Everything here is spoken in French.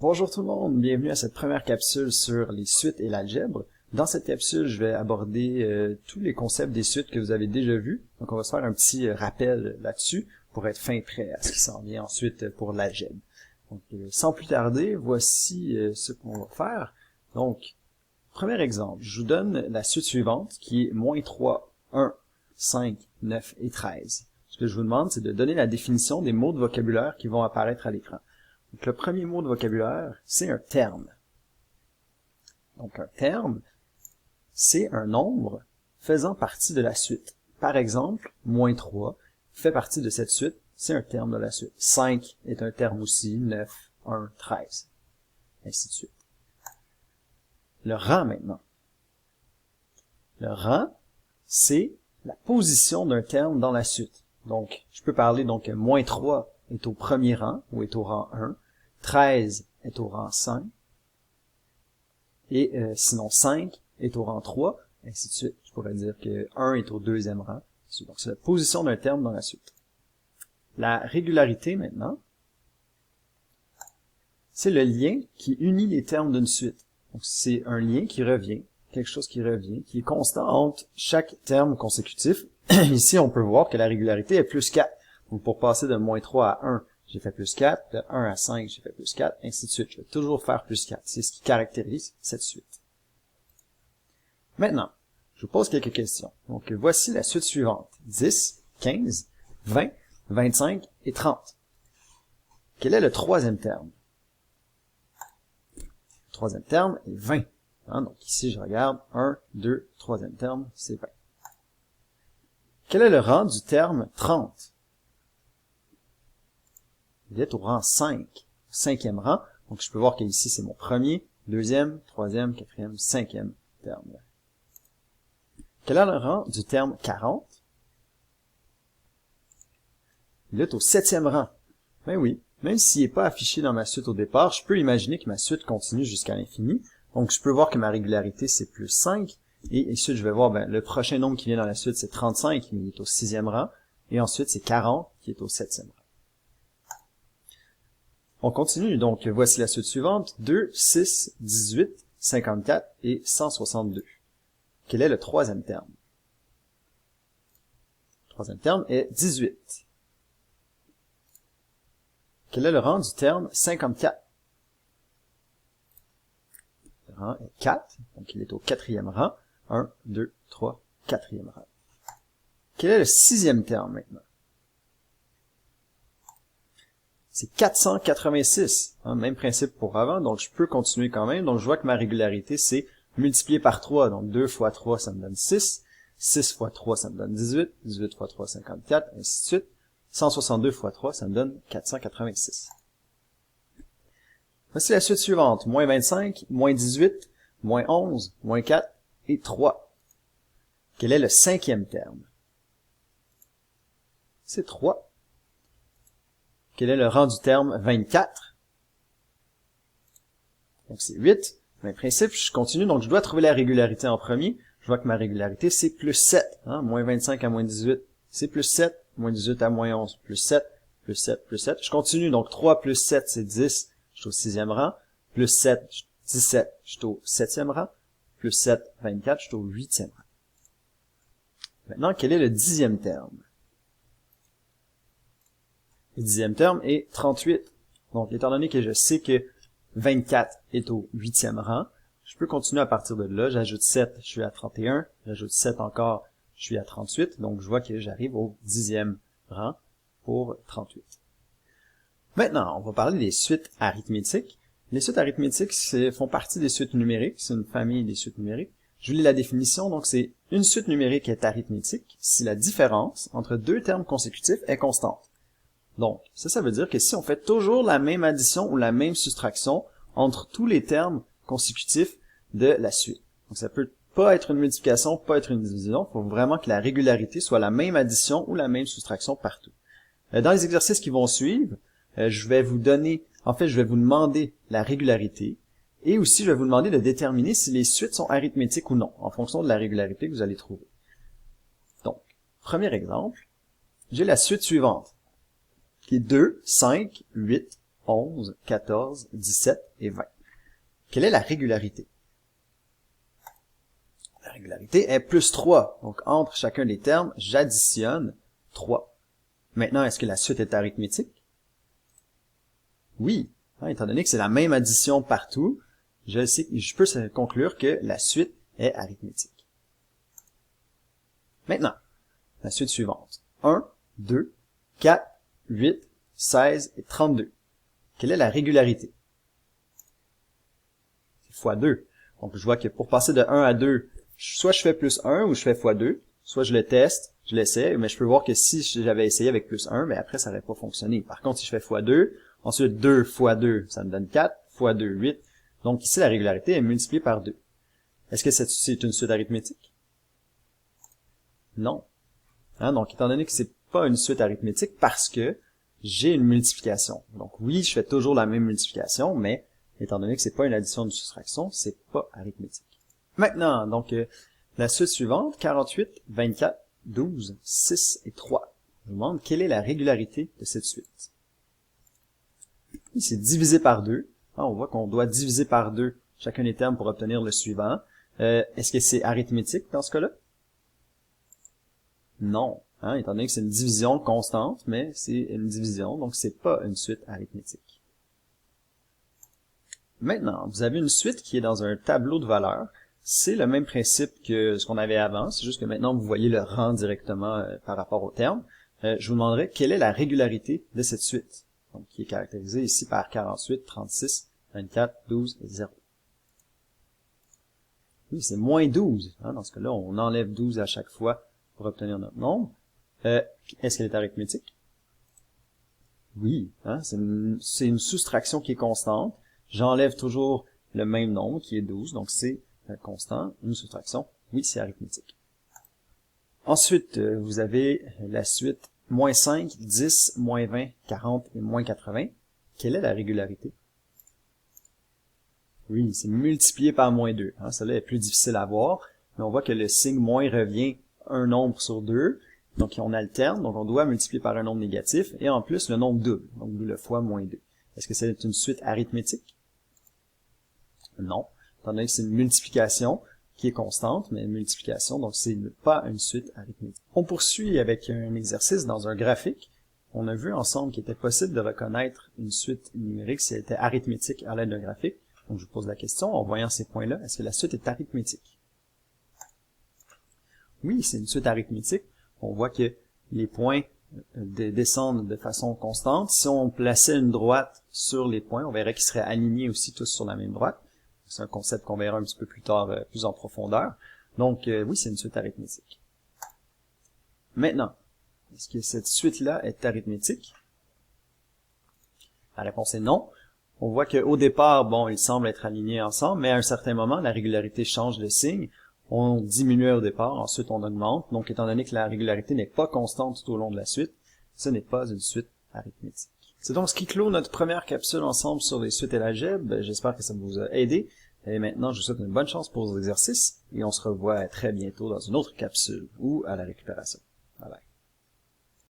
Bonjour tout le monde, bienvenue à cette première capsule sur les suites et l'algèbre. Dans cette capsule, je vais aborder tous les concepts des suites que vous avez déjà vus. Donc on va se faire un petit rappel là-dessus pour être fin prêt à ce qui s'en vient ensuite pour l'algèbre. Donc sans plus tarder, voici ce qu'on va faire. Donc, premier exemple, je vous donne la suite suivante qui est -3, 1, 5, 9 et 13. Ce que je vous demande, c'est de donner la définition des mots de vocabulaire qui vont apparaître à l'écran. Donc, le premier mot de vocabulaire, c'est un terme. Donc, un terme, c'est un nombre faisant partie de la suite. Par exemple, -3 fait partie de cette suite, c'est un terme de la suite. 5 est un terme aussi, 9, 1, 13, ainsi de suite. Le rang maintenant. Le rang, c'est la position d'un terme dans la suite. Donc, je peux parler donc -3 est au premier rang, ou est au rang 1, 13 est au rang 5, et sinon 5 est au rang 3, ainsi de suite. Je pourrais dire que 1 est au deuxième rang. Donc, c'est la position d'un terme dans la suite. La régularité, maintenant, c'est le lien qui unit les termes d'une suite. Donc, c'est un lien qui revient, quelque chose qui revient, qui est constant entre chaque terme consécutif. Ici, on peut voir que la régularité est plus 4. Donc, pour passer de -3 à 1, j'ai fait plus 4, de 1 à 5, j'ai fait plus 4, ainsi de suite. Je vais toujours faire plus 4. C'est ce qui caractérise cette suite. Maintenant, je vous pose quelques questions. Donc, voici la suite suivante. 10, 15, 20, 25 et 30. Quel est le troisième terme? Le troisième terme est 20. Donc ici, je regarde 1, 2, troisième terme, c'est 20. Quel est le rang du terme 30? Il est au rang 5, cinquième rang. Donc je peux voir qu'ici, c'est mon premier, deuxième, troisième, quatrième, cinquième terme. Quel est le rang du terme 40? Il est au septième rang. Ben oui, même s'il n'est pas affiché dans ma suite au départ, je peux imaginer que ma suite continue jusqu'à l'infini. Donc je peux voir que ma régularité, c'est plus 5. Et ensuite, je vais voir, le prochain nombre qui vient dans la suite, c'est 35, mais il est au sixième rang. Et ensuite, c'est 40, qui est au septième rang. On continue, donc voici la suite suivante. 2, 6, 18, 54 et 162. Quel est le troisième terme? Le troisième terme est 18. Quel est le rang du terme 54? Le rang est 4, donc il est au quatrième rang. 1, 2, 3, quatrième rang. Quel est le sixième terme maintenant? C'est 486. Même principe pour avant, donc je peux continuer quand même. Donc je vois que ma régularité, c'est multiplié par 3. Donc 2 fois 3, ça me donne 6. 6 fois 3, ça me donne 18. 18 fois 3, 54, ainsi de suite. 162 fois 3, ça me donne 486. Voici la suite suivante. -25, -18, -11, -4 et 3. Quel est le cinquième terme? C'est 3. Quel est le rang du terme 24? Donc c'est 8. Même principe, je continue, donc je dois trouver la régularité en premier. Je vois que ma régularité, c'est plus 7. -25 à -18, c'est plus 7. -18 à -11, plus 7, plus 7, plus 7. Je continue, donc 3 plus 7, c'est 10. Je suis au sixième rang. Plus 7, 17, je suis au septième rang. Plus 7, 24, je suis au huitième rang. Maintenant, quel est le dixième terme? Le dixième terme est 38. Donc, étant donné que je sais que 24 est au huitième rang, je peux continuer à partir de là. J'ajoute 7, je suis à 31. J'ajoute 7 encore, je suis à 38. Donc, je vois que j'arrive au dixième rang pour 38. Maintenant, on va parler des suites arithmétiques. Les suites arithmétiques font partie des suites numériques. C'est une famille des suites numériques. Je vous lis la définition. Donc, c'est une suite numérique est arithmétique si la différence entre deux termes consécutifs est constante. Donc, ça veut dire que si on fait toujours la même addition ou la même soustraction entre tous les termes consécutifs de la suite. Donc, ça peut pas être une multiplication, pas être une division. Il faut vraiment que la régularité soit la même addition ou la même soustraction partout. Dans les exercices qui vont suivre, je vais vous demander la régularité et aussi je vais vous demander de déterminer si les suites sont arithmétiques ou non, en fonction de la régularité que vous allez trouver. Donc, premier exemple, j'ai la suite suivante, qui est 2, 5, 8, 11, 14, 17 et 20. Quelle est la régularité? La régularité est plus 3. Donc, entre chacun des termes, j'additionne 3. Maintenant, est-ce que la suite est arithmétique? Oui. Étant donné que c'est la même addition partout, je peux conclure que la suite est arithmétique. Maintenant, la suite suivante. 1, 2, 4, 8, 16 et 32. Quelle est la régularité? C'est fois 2. Donc, je vois que pour passer de 1 à 2, soit je fais plus 1 ou je fais fois 2. Soit je le teste, je l'essaie, mais je peux voir que si j'avais essayé avec plus 1, mais après, ça n'aurait pas fonctionné. Par contre, si je fais fois 2, ensuite 2 fois 2, ça me donne 4, fois 2, 8. Donc ici, la régularité est multipliée par 2. Est-ce que c'est une suite arithmétique? Non. Donc, étant donné que c'est pas une suite arithmétique, parce que j'ai une multiplication. Donc oui, je fais toujours la même multiplication, mais étant donné que c'est pas une addition de soustraction, c'est pas arithmétique. Maintenant, donc, la suite suivante, 48, 24, 12, 6 et 3. Je vous demande quelle est la régularité de cette suite. C'est divisé par 2. On voit qu'on doit diviser par 2 chacun des termes pour obtenir le suivant. Est-ce que c'est arithmétique dans ce cas-là? Non. Étant donné que c'est une division constante, mais c'est une division, donc c'est pas une suite arithmétique. Maintenant, vous avez une suite qui est dans un tableau de valeurs. C'est le même principe que ce qu'on avait avant, c'est juste que maintenant vous voyez le rang directement par rapport au terme. Je vous demanderai quelle est la régularité de cette suite, donc qui est caractérisée ici par 48, 36, 24, 12 et 0. Oui, c'est moins 12. Dans ce cas-là, on enlève 12 à chaque fois pour obtenir notre nombre. Est-ce qu'elle est arithmétique? Oui, c'est une soustraction qui est constante. J'enlève toujours le même nombre qui est 12, donc c'est constant, une soustraction. Oui, c'est arithmétique. Ensuite, vous avez la suite moins 5, 10, moins 20, 40 et moins 80. Quelle est la régularité? Oui, c'est multiplié par moins 2. Celle-là est plus difficile à voir, mais on voit que le signe moins revient un nombre sur 2. Donc, on alterne, donc on doit multiplier par un nombre négatif, et en plus, le nombre double, donc le fois moins 2. Est-ce que c'est une suite arithmétique? Non, étant donné que c'est une multiplication qui est constante, mais une multiplication, donc c'est pas une suite arithmétique. On poursuit avec un exercice dans un graphique. On a vu ensemble qu'il était possible de reconnaître une suite numérique si elle était arithmétique à l'aide d'un graphique. Donc, je vous pose la question, en voyant ces points-là, est-ce que la suite est arithmétique? Oui, c'est une suite arithmétique. On voit que les points descendent de façon constante. Si on plaçait une droite sur les points, on verrait qu'ils seraient alignés aussi tous sur la même droite. C'est un concept qu'on verra un petit peu plus tard, plus en profondeur. Donc, oui, c'est une suite arithmétique. Maintenant, est-ce que cette suite-là est arithmétique? La réponse est non. On voit qu'au départ, bon, ils semblent être alignés ensemble, mais à un certain moment, la régularité change de signe. On diminue au départ, ensuite on augmente. Donc, étant donné que la régularité n'est pas constante tout au long de la suite, ce n'est pas une suite arithmétique. C'est donc ce qui clôt notre première capsule ensemble sur les suites et l'algèbre. J'espère que ça vous a aidé. Et maintenant, je vous souhaite une bonne chance pour vos exercices et on se revoit très bientôt dans une autre capsule ou à la récupération.